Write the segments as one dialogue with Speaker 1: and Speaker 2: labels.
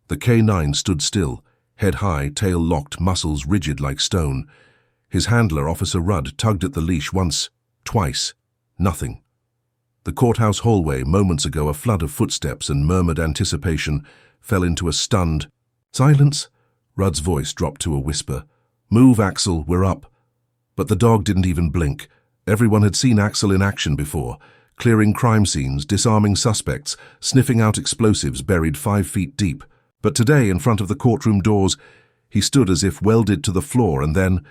Speaker 1: The K9 stood still, head high, tail locked, muscles rigid like stone. His handler, Officer Rudd, tugged at the leash once, twice. Nothing. The courthouse hallway, moments ago a flood of footsteps and murmured anticipation, fell into a stunned silence. Rudd's voice dropped to a whisper. "Move, Axel, we're up." But the dog didn't even blink. Everyone had seen Axel in action before, clearing crime scenes, disarming suspects, sniffing out explosives buried 5 feet deep. But today, in front of the courtroom doors, he stood as if welded to the floor, and then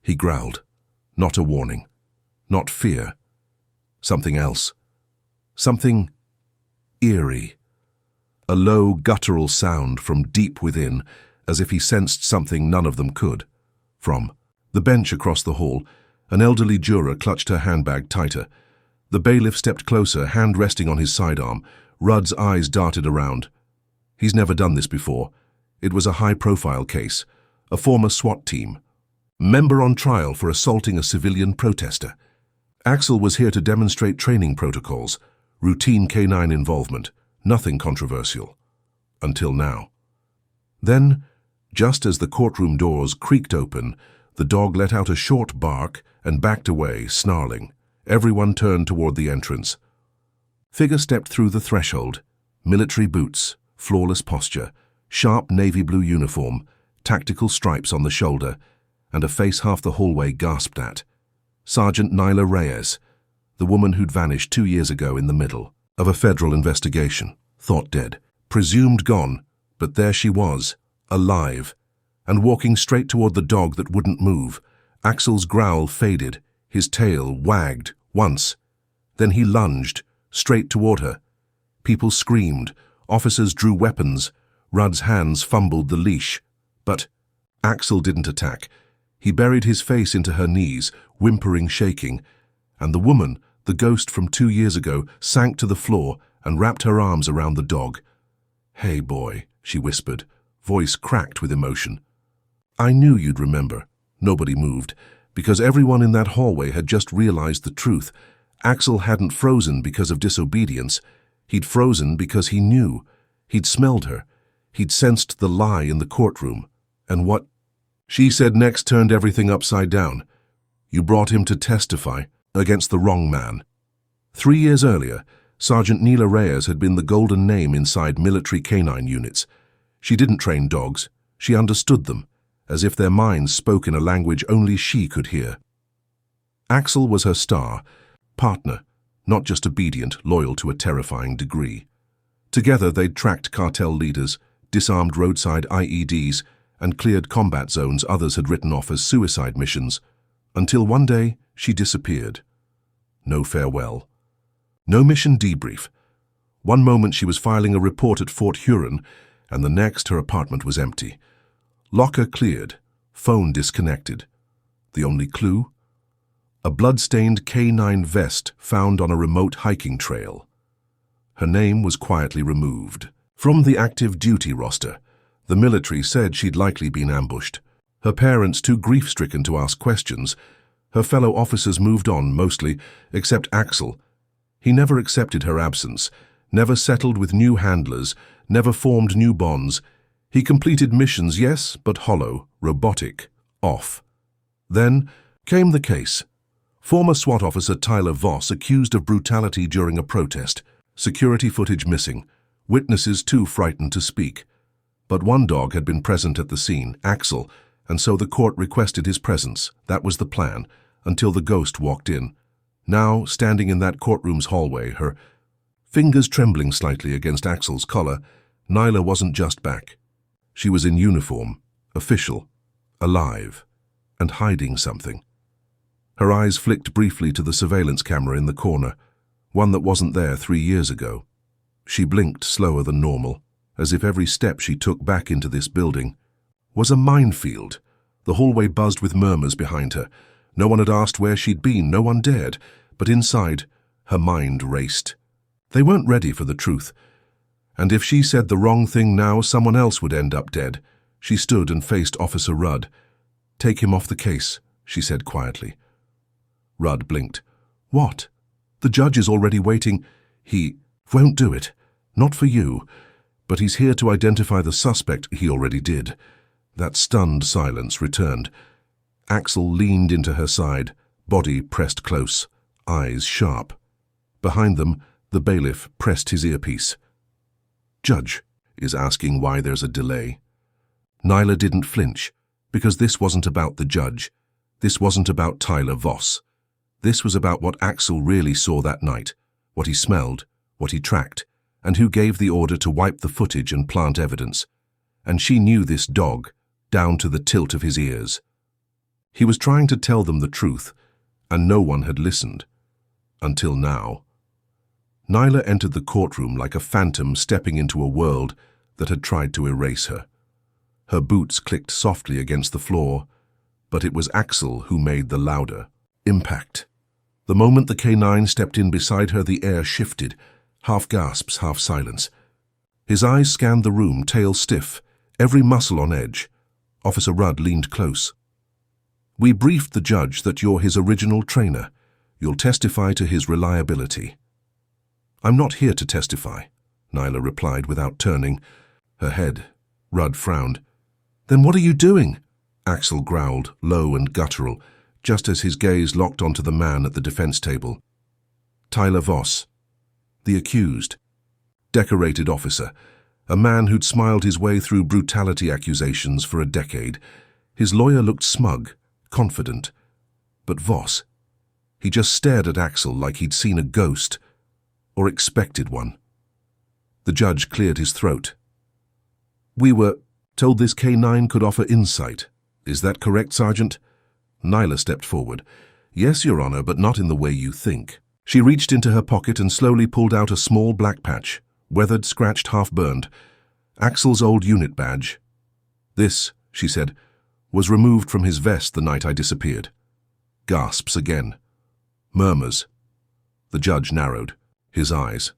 Speaker 1: he growled. Not a warning. Not fear. Something else. Something eerie. A low, guttural sound from deep within, as if he sensed something none of them could. From the bench across the hall, an elderly juror clutched her handbag tighter. The bailiff stepped closer, hand resting on his sidearm. Rudd's eyes darted around. He's never done this before. It was a high-profile case. A former SWAT team. Member on trial for assaulting a civilian protester. Axel was here to demonstrate training protocols, routine K9 involvement, nothing controversial. Until now. Then, just as the courtroom doors creaked open, the dog let out a short bark and backed away, snarling. Everyone turned toward the entrance. Figure stepped through the threshold. Military boots, flawless posture, sharp navy blue uniform, tactical stripes on the shoulder, and a face half the hallway gasped at. Sergeant Nyla Reyes, the woman who'd vanished 2 years ago in the middle of a federal investigation, thought dead, presumed gone, but there she was, alive, and walking straight toward the dog that wouldn't move. Axel's growl faded, his tail wagged once. Then he lunged, straight toward her. People screamed, officers drew weapons, Rudd's hands fumbled the leash. But Axel didn't attack. He buried his face into her knees, whimpering, shaking, and the woman, the ghost from 2 years ago, sank to the floor and wrapped her arms around the dog. "Hey, boy," she whispered, voice cracked with emotion. "I knew you'd remember." Nobody moved, because everyone in that hallway had just realized the truth. Axel hadn't frozen because of disobedience. He'd frozen because he knew. He'd smelled her. He'd sensed the lie in the courtroom. And what she said next turned everything upside down. "You brought him to testify against the wrong man." 3 years earlier, Sergeant Nyla Reyes had been the golden name inside military canine units. She didn't train dogs. She understood them, as if their minds spoke in a language only she could hear. Axel was her star, partner, not just obedient, loyal to a terrifying degree. Together they'd tracked cartel leaders, disarmed roadside IEDs, and cleared combat zones others had written off as suicide missions, until one day she disappeared. No farewell. No mission debrief. One moment she was filing a report at Fort Huron, and the next her apartment was empty. Locker cleared, phone disconnected. The only clue? A blood-stained K9 vest found on a remote hiking trail. Her name was quietly removed. From the active duty roster, the military said she'd likely been ambushed. Her parents too grief-stricken to ask questions. Her fellow officers moved on, mostly, except Axel. He never accepted her absence, never settled with new handlers, never formed new bonds. He completed missions, yes, but hollow, robotic, off. Then came the case. Former SWAT officer Tyler Voss accused of brutality during a protest. Security footage missing. Witnesses too frightened to speak. But one dog had been present at the scene, Axel, and so the court requested his presence. That was the plan, until the ghost walked in. Now, standing in that courtroom's hallway, her fingers trembling slightly against Axel's collar, Nyla wasn't just back. She was in uniform, official, alive, and hiding something. Her eyes flicked briefly to the surveillance camera in the corner, one that wasn't there 3 years ago. She blinked slower than normal, as if every step she took back into this building was a minefield. The hallway buzzed with murmurs behind her. No one had asked where she'd been, no one dared, but inside, her mind raced. They weren't ready for the truth, and if she said the wrong thing now, someone else would end up dead. She stood and faced Officer Rudd. "Take him off the case," she said quietly. Rudd blinked. "What? The judge is already waiting." "He won't do it. Not for you. But he's here to identify the suspect. He already did. That stunned silence returned. Axel leaned into her side, body pressed close, eyes sharp. Behind them, the bailiff pressed his earpiece. Judge is asking why there's a delay. Nyla didn't flinch, because this wasn't about the judge. This wasn't about Tyler Voss. This was about what Axel really saw that night, what he smelled, what he tracked, and who gave the order to wipe the footage and plant evidence. And she knew this dog, down to the tilt of his ears. He was trying to tell them the truth, and no one had listened. Until now. Nyla entered the courtroom like a phantom stepping into a world that had tried to erase her. Her boots clicked softly against the floor, but it was Axel who made the louder impact. The moment the K9 stepped in beside her, the air shifted, half gasps, half silence. His eyes scanned the room, tail stiff, every muscle on edge. Officer Rudd leaned close. We briefed the judge that you're his original trainer. You'll testify to his reliability. I'm not here to testify, Nyla replied without turning. Her head. Rudd frowned. Then what are you doing? Axel growled, low and guttural, just as his gaze locked onto the man at the defense table. Tyler Voss. The accused. Decorated officer. A man who'd smiled his way through brutality accusations for a decade. His lawyer looked smug, confident. But Voss, he just stared at Axel like he'd seen a ghost, or expected one. The judge cleared his throat. We were told this K9 could offer insight. Is that correct, Sergeant? Nyla stepped forward. Yes, Your Honor, but not in the way you think. She reached into her pocket and slowly pulled out a small black patch, weathered, scratched, half-burned. Axel's old unit badge. This, she said, was removed from his vest the night I disappeared. Gasps again. Murmurs. The judge narrowed, his eyes.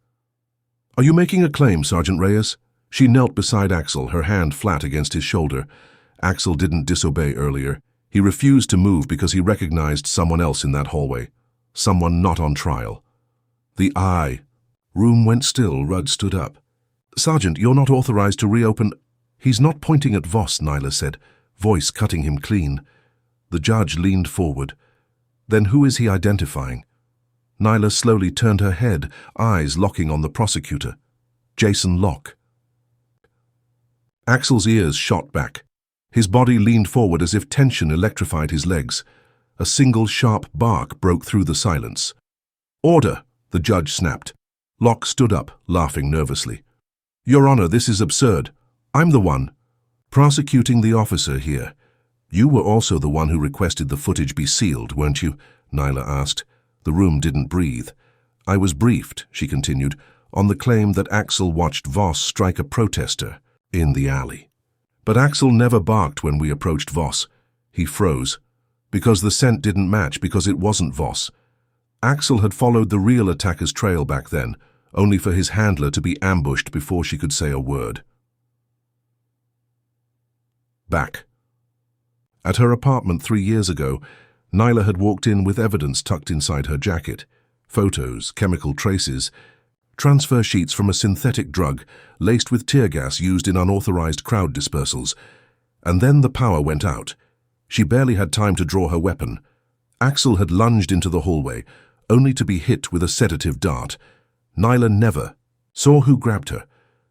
Speaker 1: Are you making a claim, Sergeant Reyes? She knelt beside Axel, her hand flat against his shoulder. Axel didn't disobey earlier. He refused to move because he recognized someone else in that hallway. Someone not on trial. The eye. Room went still. Rudd stood up. Sergeant, you're not authorized to reopen. He's not pointing at Voss, Nyla said, voice cutting him clean. The judge leaned forward. Then who is he identifying? Nyla slowly turned her head, eyes locking on the prosecutor. Jason Locke. Axel's ears shot back. His body leaned forward as if tension electrified his legs. A single sharp bark broke through the silence. Order, the judge snapped. Locke stood up, laughing nervously. Your Honor, this is absurd. I'm the one prosecuting the officer here. You were also the one who requested the footage be sealed, weren't you? Nyla asked. The room didn't breathe. I was briefed, she continued, on the claim that Axel watched Voss strike a protester in the alley. But Axel never barked when we approached Voss. He froze. Because the scent didn't match, because it wasn't Voss. Axel had followed the real attacker's trail back then, only for his handler to be ambushed before she could say a word. Back. At her apartment 3 years ago, Nyla had walked in with evidence tucked inside her jacket. Photos, chemical traces, transfer sheets from a synthetic drug laced with tear gas used in unauthorized crowd dispersals. And then the power went out. She barely had time to draw her weapon. Axel had lunged into the hallway, only to be hit with a sedative dart. Nyla never saw who grabbed her,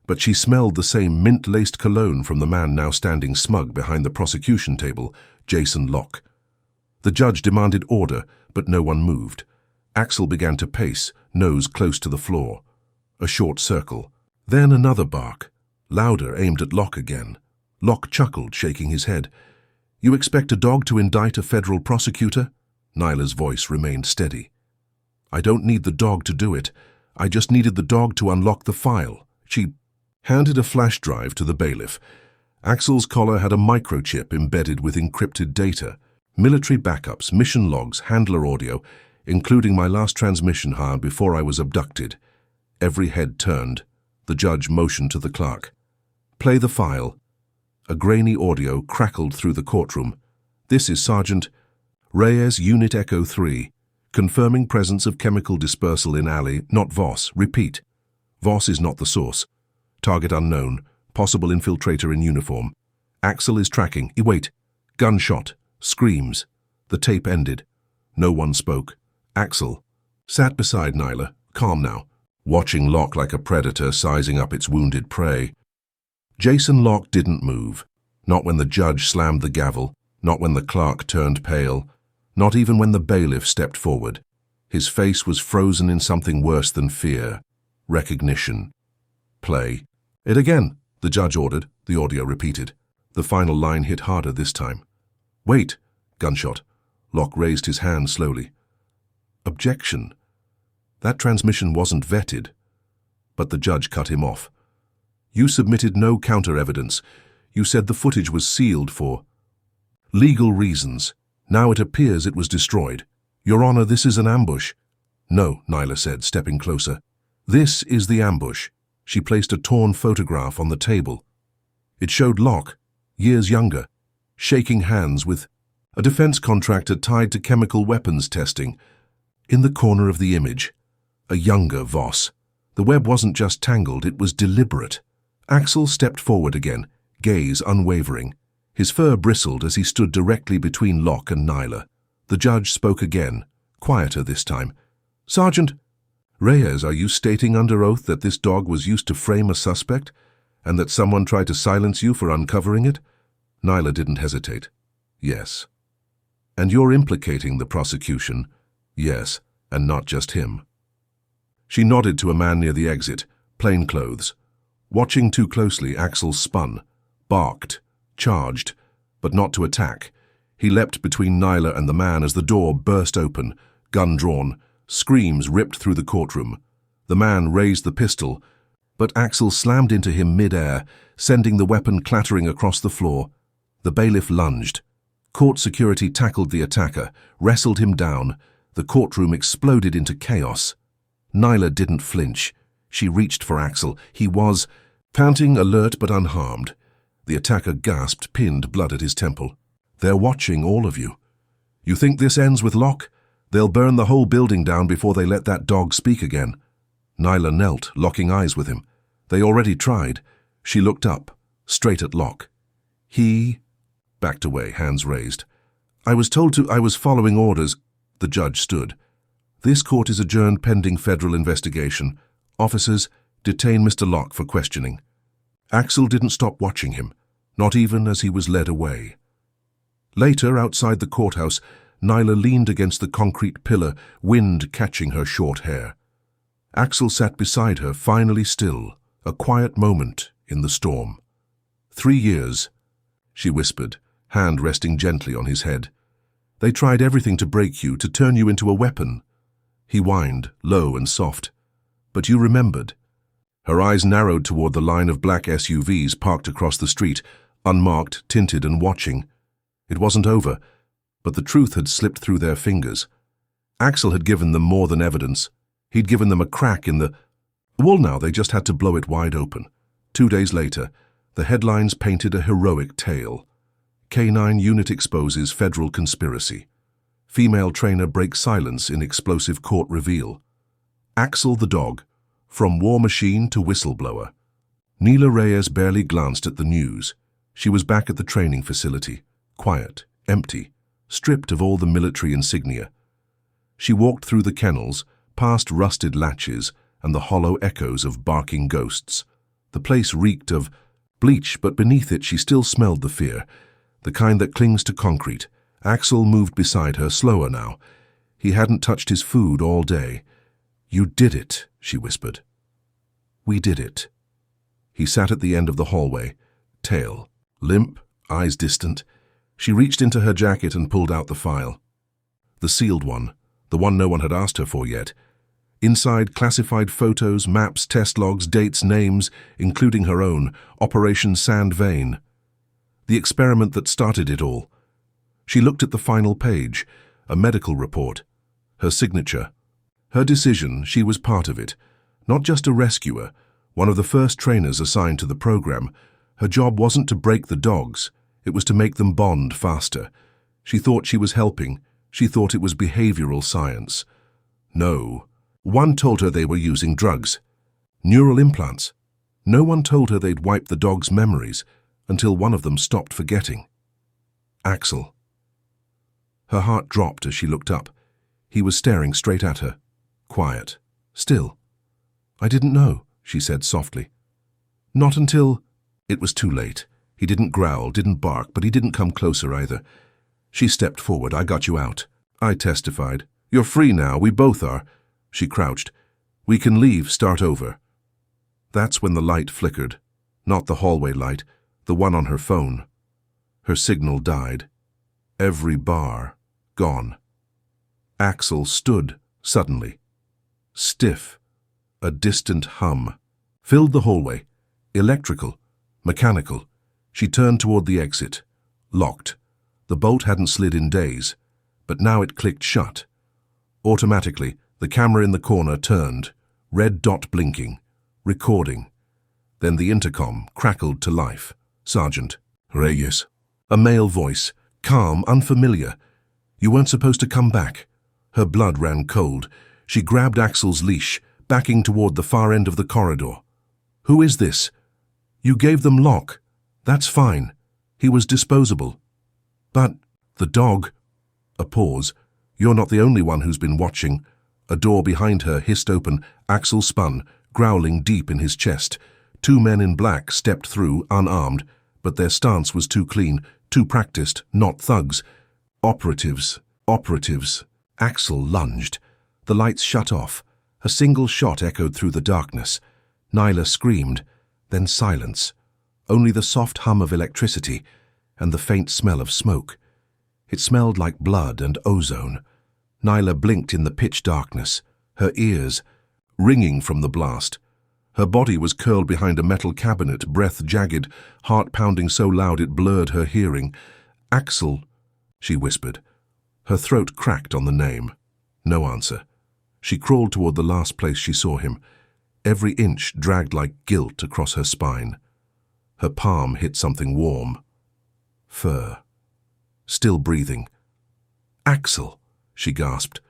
Speaker 1: but she smelled the same mint-laced cologne from the man now standing smug behind the prosecution table, Jason Locke. The judge demanded order, but no one moved. Axel began to pace, nose close to the floor. A short circle. Then another bark, louder, aimed at Locke again. Locke chuckled, shaking his head. You expect a dog to indict a federal prosecutor? Nyla's voice remained steady. I don't need the dog to do it. I just needed the dog to unlock the file. She handed a flash drive to the bailiff. Axel's collar had a microchip embedded with encrypted data. Military backups, mission logs, handler audio, including my last transmission heard before I was abducted. Every head turned. The judge motioned to the clerk. Play the file. A grainy audio crackled through the courtroom. This is Sergeant Reyes, Unit Echo 3, confirming presence of chemical dispersal in alley, not Voss. Repeat. Voss is not the source. Target unknown. Possible infiltrator in uniform. Axel is tracking. Wait. Gunshot. Screams. The tape ended. No one spoke. Axel sat beside Nyla, calm now, watching Locke like a predator sizing up its wounded prey. Jason Locke didn't move. Not when the judge slammed the gavel, not when the clerk turned pale, not even when the bailiff stepped forward. His face was frozen in something worse than fear. Recognition. Play. It again, the judge ordered, the audio repeated. The final line hit harder this time. Wait. Gunshot. Locke raised his hand slowly. Objection. That transmission wasn't vetted. But the judge cut him off. You submitted no counter-evidence. You said the footage was sealed for legal reasons. Now it appears it was destroyed. Your Honor, this is an ambush. No, Nyla said, stepping closer. This is the ambush. She placed a torn photograph on the table. It showed Locke, years younger, shaking hands with a defense contractor tied to chemical weapons testing. In the corner of the image, a younger Voss. The web wasn't just tangled, it was deliberate. Axel stepped forward again, gaze unwavering. His fur bristled as he stood directly between Locke and Nyla. The judge spoke again, quieter this time. Sergeant Reyes, are you stating under oath that this dog was used to frame a suspect, and that someone tried to silence you for uncovering it? Nyla didn't hesitate. Yes. And you're implicating the prosecution? Yes, and not just him. She nodded to a man near the exit, plainclothes. Watching too closely, Axel spun, barked, charged, but not to attack. He leapt between Nyla and the man as the door burst open, gun drawn. Screams ripped through the courtroom. The man raised the pistol, but Axel slammed into him mid-air, sending the weapon clattering across the floor. The bailiff lunged. Court security tackled the attacker, wrestled him down. The courtroom exploded into chaos. Nyla didn't flinch. She reached for Axel. He was panting, alert but unharmed. The attacker gasped, pinned blood at his temple. They're watching all of you. You think this ends with Locke? They'll burn the whole building down before they let that dog speak again. Nyla knelt, locking eyes with him. They already tried. She looked up, straight at Locke. He backed away, hands raised. I was following orders. The judge stood. This court is adjourned pending federal investigation. Officers, detain Mr. Locke for questioning. Axel didn't stop watching him, not even as he was led away. Later, outside the courthouse, Nyla leaned against the concrete pillar, wind catching her short hair. Axel sat beside her, finally still, a quiet moment in the storm. 3 years, she whispered, hand resting gently on his head. They tried everything to break you, to turn you into a weapon. He whined, low and soft. But you remembered. Her eyes narrowed toward the line of black SUVs parked across the street, unmarked, tinted and watching. It wasn't over. But the truth had slipped through their fingers. Axel had given them more than evidence. He'd given them a crack in the wall. Now they just had to blow it wide open. 2 days later, the headlines painted a heroic tale. K9 unit exposes federal conspiracy. Female trainer breaks silence in explosive court reveal. Axel the dog, from war machine to whistleblower. Nyla Reyes barely glanced at the news. She was back at the training facility, quiet, empty, stripped of all the military insignia. She walked through the kennels, past rusted latches and the hollow echoes of barking ghosts. The place reeked of bleach, but beneath it she still smelled the fear, the kind that clings to concrete. Axel moved beside her, slower now. He hadn't touched his food all day. You did it, she whispered. We did it. He sat at the end of the hallway, tail limp, eyes distant. She reached into her jacket and pulled out the file. The sealed one, the one no one had asked her for yet. Inside, classified photos, maps, test logs, dates, names, including her own, Operation Sand Vein. The experiment that started it all. She looked at the final page, a medical report. Her signature. Her decision, she was part of it. Not just a rescuer, one of the first trainers assigned to the program. Her job wasn't to break the dogs. It was to make them bond faster. She thought she was helping. She thought it was behavioral science. No. One told her they were using drugs. Neural implants. No one told her they'd wiped the dog's memories until one of them stopped forgetting. Axel. Her heart dropped as she looked up. He was staring straight at her, quiet, still. "I didn't know," she said softly. "Not until—" It was too late. He didn't growl, didn't bark, but he didn't come closer either. She stepped forward. "I got you out," I testified. "You're free now, we both are." She crouched. "We can leave, start over." That's when the light flickered. Not the hallway light, the one on her phone. Her signal died. Every bar gone. Axel stood suddenly. Stiff. A distant hum filled the hallway. Electrical, mechanical. She turned toward the exit. Locked. The bolt hadn't slid in days, but now it clicked shut. Automatically, the camera in the corner turned, red dot blinking, recording. Then the intercom crackled to life. "Sergeant Reyes." A male voice, calm, unfamiliar. "You weren't supposed to come back." Her blood ran cold. She grabbed Axel's leash, backing toward the far end of the corridor. "Who is this?" "You gave them Locke." "That's fine. He was disposable." "But the dog—" A pause. "You're not the only one who's been watching." A door behind her hissed open. Axel spun, growling deep in his chest. Two men in black stepped through, unarmed, but their stance was too clean, too practiced, not thugs. Operatives. Operatives. Axel lunged. The lights shut off. A single shot echoed through the darkness. Nyla screamed, then silence. Only the soft hum of electricity and the faint smell of smoke. It smelled like blood and ozone. Nyla blinked in the pitch darkness, her ears ringing from the blast. Her body was curled behind a metal cabinet, breath jagged, heart pounding so loud it blurred her hearing. "Axel," she whispered. Her throat cracked on the name. No answer. She crawled toward the last place she saw him. Every inch dragged like guilt across her spine. Her palm hit something warm. Fur. Still breathing. "Axel," she gasped.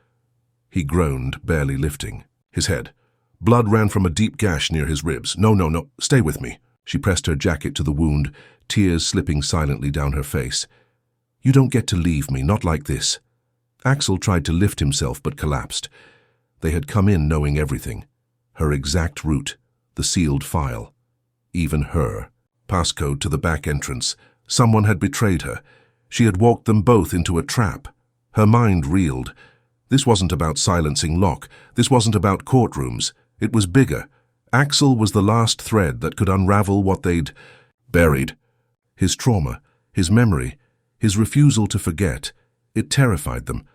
Speaker 1: He groaned, barely lifting his head. Blood ran from a deep gash near his ribs. No, stay with me." She pressed her jacket to the wound, tears slipping silently down her face. "You don't get to leave me, not like this." Axel tried to lift himself but collapsed. They had come in knowing everything. Her exact route, the sealed file. Even her. Passcode to the back entrance. Someone had betrayed her. She had walked them both into a trap. Her mind reeled. This wasn't about silencing Locke. This wasn't about courtrooms. It was bigger. Axel was the last thread that could unravel what they'd buried. His trauma, his memory, his refusal to forget, it terrified them.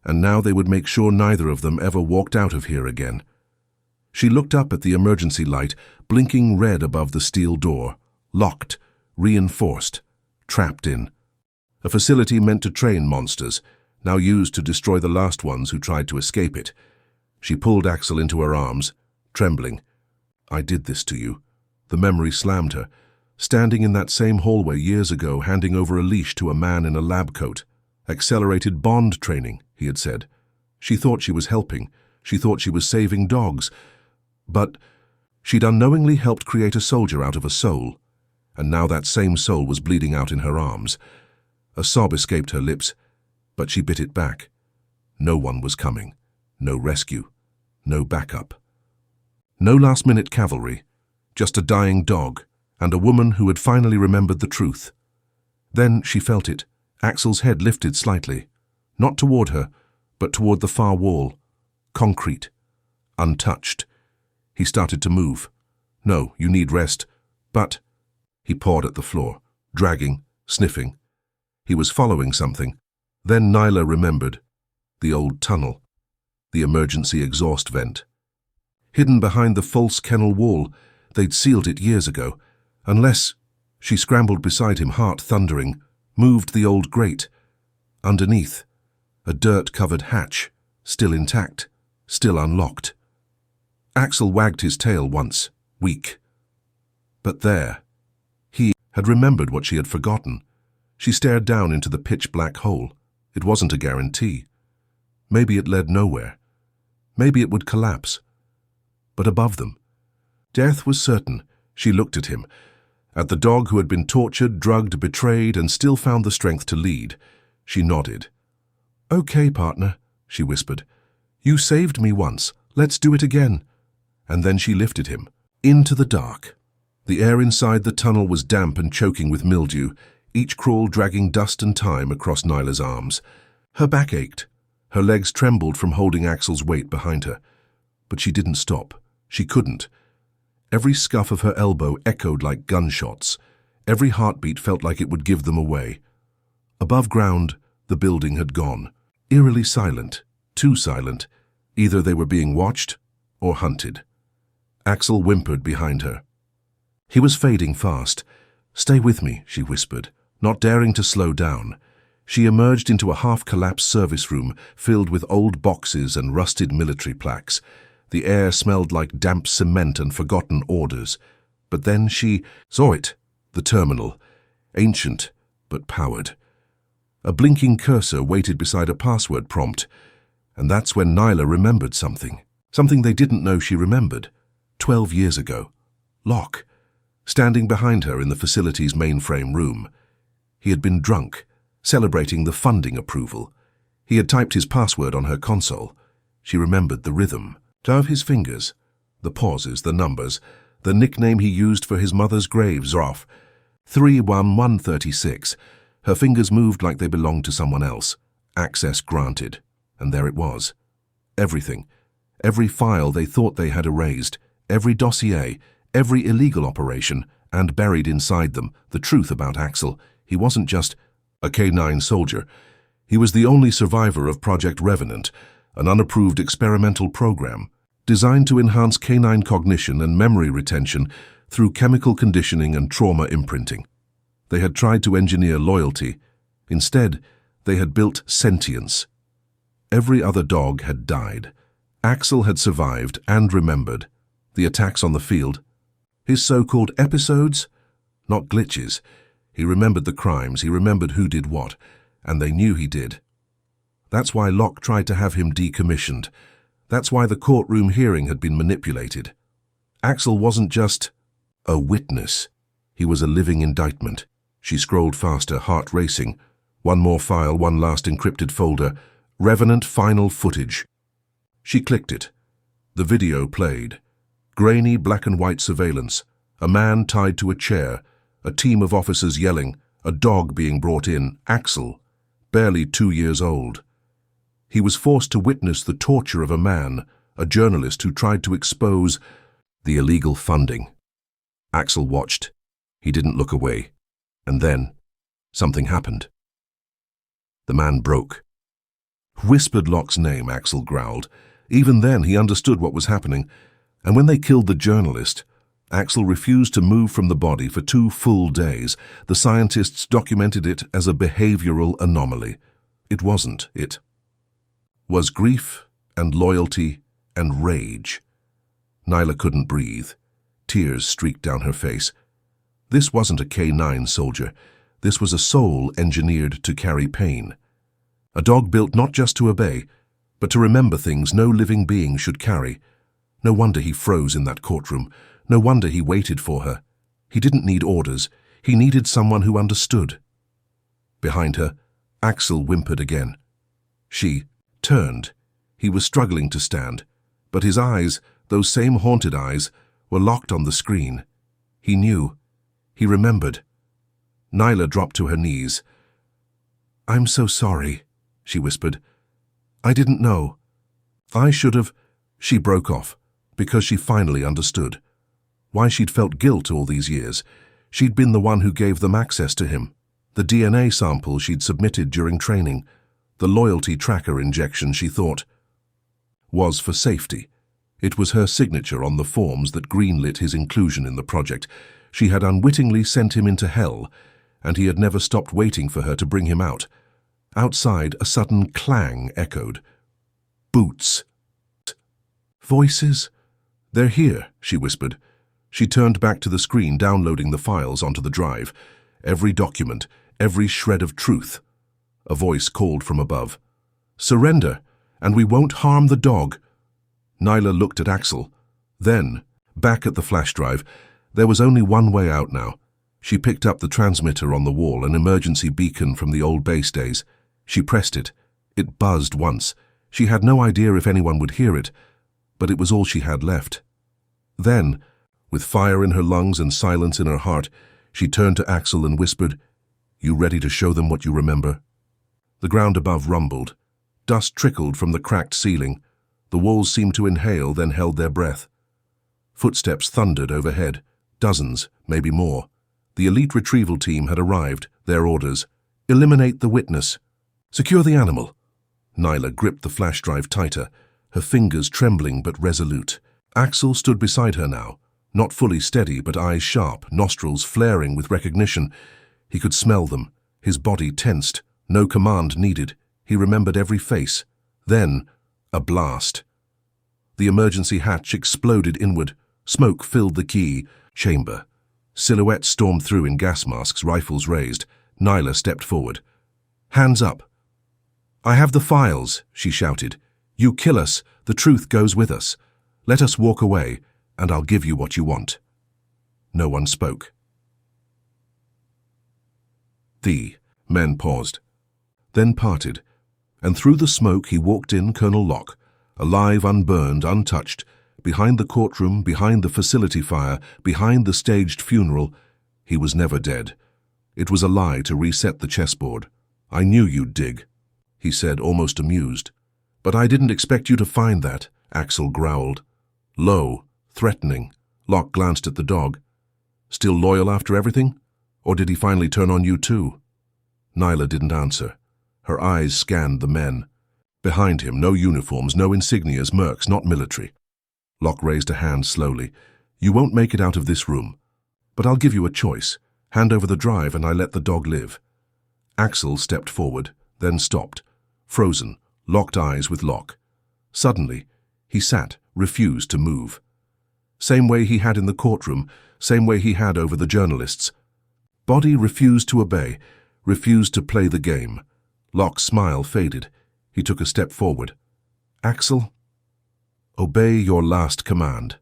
Speaker 1: And now they would make sure neither of them ever walked out of here again. She looked up at the emergency light, blinking red above the steel door. Locked, reinforced, trapped in. A facility meant to train monsters, now used to destroy the last ones who tried to escape it. She pulled Axel into her arms, trembling. "I did this to you." The memory slammed her. Standing in that same hallway years ago, handing over a leash to a man in a lab coat. "Accelerated bond training," he had said. She thought she was helping. She thought she was saving dogs. But she'd unknowingly helped create a soldier out of a soul. And now that same soul was bleeding out in her arms. A sob escaped her lips, but she bit it back. No one was coming. No rescue. No backup. No last-minute cavalry. Just a dying dog, and a woman who had finally remembered the truth. Then she felt it. Axel's head lifted slightly. Not toward her, but toward the far wall. Concrete. Untouched. He started to move. "No, you need rest." "But—" He pawed at the floor, dragging, sniffing. He was following something. Then Nyla remembered. The old tunnel. The emergency exhaust vent. Hidden behind the false kennel wall. They'd sealed it years ago. Unless— She scrambled beside him, heart thundering, moved the old grate. Underneath, a dirt-covered hatch, still intact, still unlocked. Axel wagged his tail once, weak. But there, he had remembered what she had forgotten. She stared down into the pitch-black hole. It wasn't a guarantee. Maybe it led nowhere. Maybe it would collapse. But above them, death was certain. She looked at him, at the dog who had been tortured, drugged, betrayed, and still found the strength to lead. She nodded. "Okay, partner," she whispered. "You saved me once. Let's do it again." And then she lifted him into the dark. The air inside the tunnel was damp and choking with mildew, each crawl dragging dust and time across Nyla's arms. Her back ached. Her legs trembled from holding Axel's weight behind her. But she didn't stop. She couldn't. Every scuff of her elbow echoed like gunshots. Every heartbeat felt like it would give them away. Above ground, the building had gone. Eerily silent, too silent. Either they were being watched or hunted. Axel whimpered behind her. He was fading fast. "Stay with me," she whispered, not daring to slow down. She emerged into a half-collapsed service room filled with old boxes and rusted military plaques. The air smelled like damp cement and forgotten orders. But then she saw it, the terminal, ancient but powered. A blinking cursor waited beside a password prompt, and that's when Nyla remembered something. Something they didn't know she remembered. 12 years ago. Locke, standing behind her in the facility's mainframe room. He had been drunk, celebrating the funding approval. He had typed his password on her console. She remembered the rhythm of his fingers, the pauses, the numbers, the nickname he used for his mother's grave, Zroff. 31136. Her fingers moved like they belonged to someone else. Access granted. And there it was. Everything. Every file they thought they had erased. Every dossier. Every illegal operation. And buried inside them, the truth about Axel. He wasn't just a K9 soldier. He was the only survivor of Project Revenant, an unapproved experimental program designed to enhance canine cognition and memory retention through chemical conditioning and trauma imprinting. They had tried to engineer loyalty. Instead, they had built sentience. Every other dog had died. Axel had survived and remembered. The attacks on the field. His so-called episodes? Not glitches. He remembered the crimes, he remembered who did what, and they knew he did. That's why Locke tried to have him decommissioned. That's why the courtroom hearing had been manipulated. Axel wasn't just a witness. He was a living indictment. She scrolled faster, heart racing. One more file, one last encrypted folder. Revenant final footage. She clicked it. The video played. Grainy black and white surveillance. A man tied to a chair. A team of officers yelling. A dog being brought in. Axel, barely 2 years old. He was forced to witness the torture of a man, a journalist who tried to expose the illegal funding. Axel watched. He didn't look away. And then, something happened. The man broke. Whispered Locke's name, Axel growled. Even then, he understood what was happening. And when they killed the journalist, Axel refused to move from the body for 2 full days. The scientists documented it as a behavioral anomaly. It wasn't. It was grief and loyalty and rage. Nyla couldn't breathe. Tears streaked down her face. This wasn't a K9 soldier. This was a soul engineered to carry pain. A dog built not just to obey, but to remember things no living being should carry. No wonder he froze in that courtroom. No wonder he waited for her. He didn't need orders. He needed someone who understood. Behind her, Axel whimpered again. She turned. He was struggling to stand, but his eyes, those same haunted eyes, were locked on the screen. He knew. He remembered. Nyla dropped to her knees. "I'm so sorry," she whispered. "I didn't know. I should have—" She broke off, because she finally understood. Why she'd felt guilt all these years. She'd been the one who gave them access to him. The DNA sample she'd submitted during training. The loyalty tracker injection she thought was for safety. It was her signature on the forms that greenlit his inclusion in the project. She had unwittingly sent him into hell, and he had never stopped waiting for her to bring him out. Outside, a sudden clang echoed. Boots. Voices? "They're here," she whispered. She turned back to the screen, downloading the files onto the drive. Every document, every shred of truth. A voice called from above. "Surrender, and we won't harm the dog." Nyla looked at Axel. Then, back at the flash drive, There was only one way out now. She picked up the transmitter on the wall, an emergency beacon from the old base days. She pressed it. It buzzed once. She had no idea if anyone would hear it, but it was all she had left. Then, with fire in her lungs and silence in her heart, she turned to Axel and whispered, "You ready to show them what you remember?" The ground above rumbled. Dust trickled from the cracked ceiling. The walls seemed to inhale, then held their breath. Footsteps thundered overhead. Dozens, maybe more. The elite retrieval team had arrived, their orders. Eliminate the witness. Secure the animal. Nyla gripped the flash drive tighter, her fingers trembling but resolute. Axel stood beside her now, not fully steady but eyes sharp, nostrils flaring with recognition. He could smell them, his body tensed, no command needed. He remembered every face. Then, a blast. The emergency hatch exploded inward. Smoke filled the key chamber. Silhouettes stormed through in gas masks, rifles raised. Nyla stepped forward. "Hands up." "I have the files," she shouted. "You kill us, the truth goes with us. Let us walk away, and I'll give you what you want." No one spoke. The men paused, then parted, and through the smoke he walked in Colonel Locke, alive, unburned, untouched, behind the courtroom, behind the facility fire, behind the staged funeral. He was never dead. It was a lie to reset the chessboard. "I knew you'd dig," he said, almost amused. "But I didn't expect you to find that," Axel growled. Low, threatening, Locke glanced at the dog. "Still loyal after everything? Or did he finally turn on you too?" Nyla didn't answer. Her eyes scanned the men. Behind him, no uniforms, no insignias, mercs, not military. Locke raised a hand slowly. "You won't make it out of this room. But I'll give you a choice. Hand over the drive and I let the dog live." Axel stepped forward, then stopped, frozen, locked eyes with Locke. Suddenly, he sat, refused to move. Same way he had in the courtroom, same way he had over the journalists. Body refused to obey, refused to play the game. Locke's smile faded. He took a step forward. "Axel, obey your last command."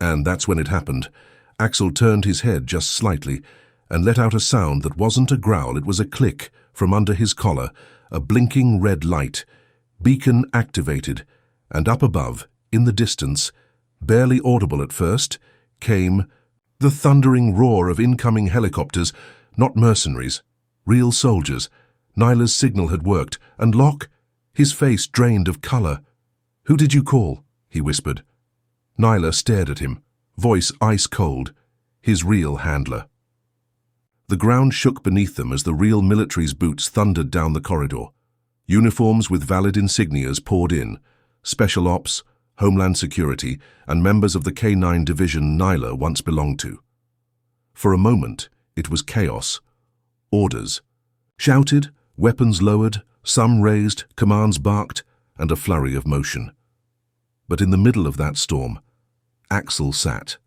Speaker 1: And that's when it happened. Axel turned his head just slightly and let out a sound that wasn't a growl, it was a click from under his collar, a blinking red light. Beacon activated, and up above, in the distance, barely audible at first, came the thundering roar of incoming helicopters, not mercenaries, real soldiers. Nyla's signal had worked, and Locke, his face drained of color. "Who did you call?" he whispered. Nyla stared at him, voice ice-cold, his real handler. The ground shook beneath them as the real military's boots thundered down the corridor. Uniforms with valid insignias poured in, Special Ops, Homeland Security, and members of the K-9 division Nyla once belonged to. For a moment, it was chaos. Orders. Shouted, weapons lowered, some raised, commands barked, and a flurry of motion. But in the middle of that storm, Axel sat,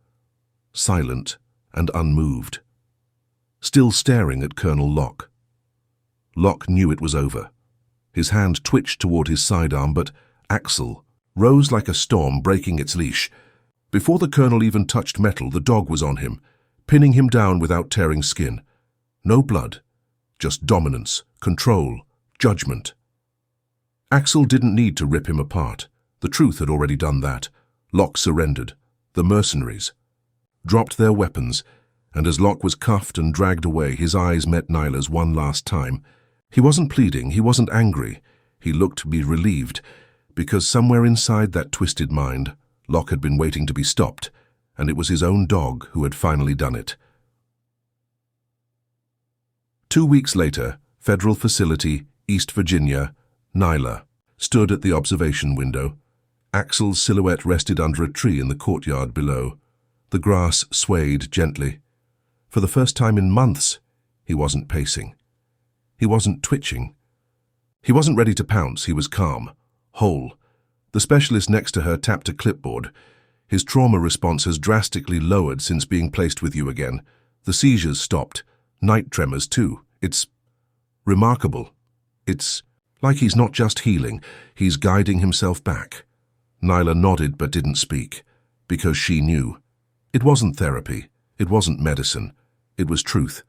Speaker 1: silent and unmoved, still staring at Colonel Locke. Locke knew it was over. His hand twitched toward his sidearm, but Axel rose like a storm breaking its leash. Before the colonel even touched metal, the dog was on him, pinning him down without tearing skin. No blood, just dominance, control, judgment. Axel didn't need to rip him apart. The truth had already done that. Locke surrendered. The mercenaries dropped their weapons, and as Locke was cuffed and dragged away, his eyes met Nyla's one last time. He wasn't pleading, he wasn't angry. He looked to be relieved, because somewhere inside that twisted mind, Locke had been waiting to be stopped, and it was his own dog who had finally done it. 2 weeks later, Federal Facility, East Virginia, Nyla stood at the observation window. Axel's silhouette rested under a tree in the courtyard below. The grass swayed gently. For the first time in months, he wasn't pacing. He wasn't twitching. He wasn't ready to pounce, he was calm, whole. The specialist next to her tapped a clipboard. "His trauma response has drastically lowered since being placed with you again. The seizures stopped. Night tremors too. It's remarkable. It's like he's not just healing, he's guiding himself back." Nyla nodded but didn't speak, because she knew. It wasn't therapy. It wasn't medicine. It was truth.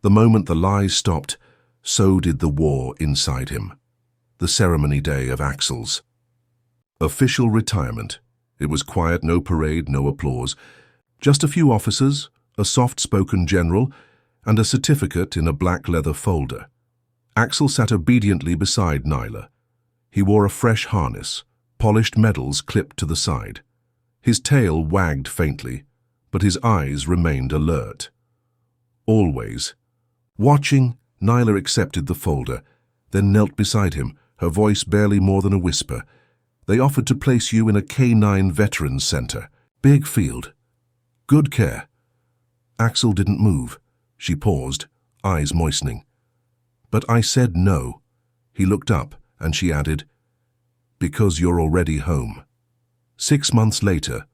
Speaker 1: The moment the lies stopped, so did the war inside him. The ceremony day of Axel's official retirement. It was quiet, no parade, no applause. Just a few officers, a soft-spoken general, and a certificate in a black leather folder. Axel sat obediently beside Nyla. He wore a fresh harness, polished medals clipped to the side. His tail wagged faintly, but his eyes remained alert. Always. Watching, Nyla accepted the folder, then knelt beside him, her voice barely more than a whisper. They offered to place you in a K9 Veterans Center. Big field. Good care. Axel didn't move. She paused, eyes moistening. But I said no. He looked up, and she added, because you're already home. 6 months later,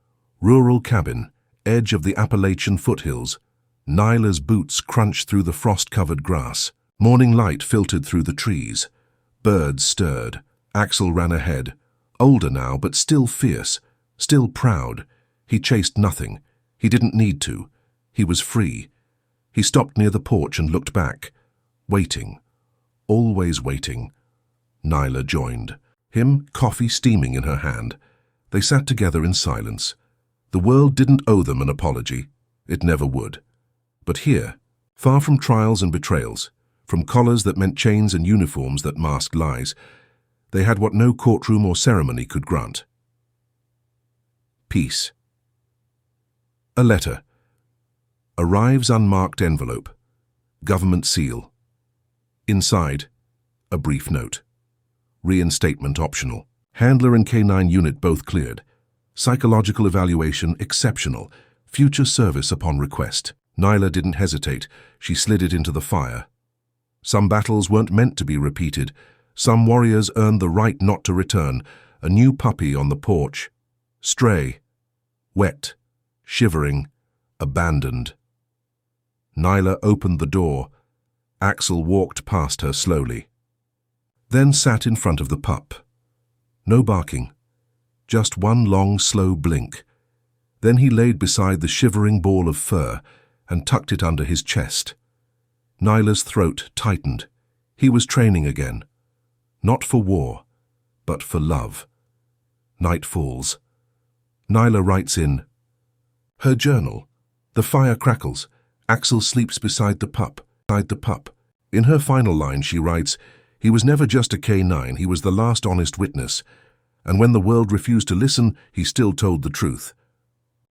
Speaker 1: rural cabin, edge of the Appalachian foothills. Nyla's boots crunched through the frost-covered grass. Morning light filtered through the trees. Birds stirred. Axel ran ahead. Older now, but still fierce, still proud. He chased nothing. He didn't need to. He was free. He stopped near the porch and looked back. Waiting. Always waiting. Nyla joined. Him, coffee steaming in her hand. They sat together in silence. The world didn't owe them an apology. It never would. But here, far from trials and betrayals, from collars that meant chains and uniforms that masked lies, they had what no courtroom or ceremony could grant. Peace. A letter. Arrives unmarked envelope. Government seal. Inside, a brief note. Reinstatement optional. Handler and K9 unit both cleared. Psychological evaluation exceptional. Future service upon request. Nyla didn't hesitate. She slid it into the fire. Some battles weren't meant to be repeated. Some warriors earned the right not to return. A new puppy on the porch. Stray. Wet. Shivering. Abandoned. Nyla opened the door. Axel walked past her slowly. Then sat in front of the pup. No barking. Just one long, slow blink. Then he laid beside the shivering ball of fur and tucked it under his chest. Nyla's throat tightened. He was training again. Not for war, but for love. Night falls. Nyla writes in her journal. The fire crackles. Axel sleeps beside the pup. In her final line she writes, he was never just a K9, he was the last honest witness. And when the world refused to listen, he still told the truth.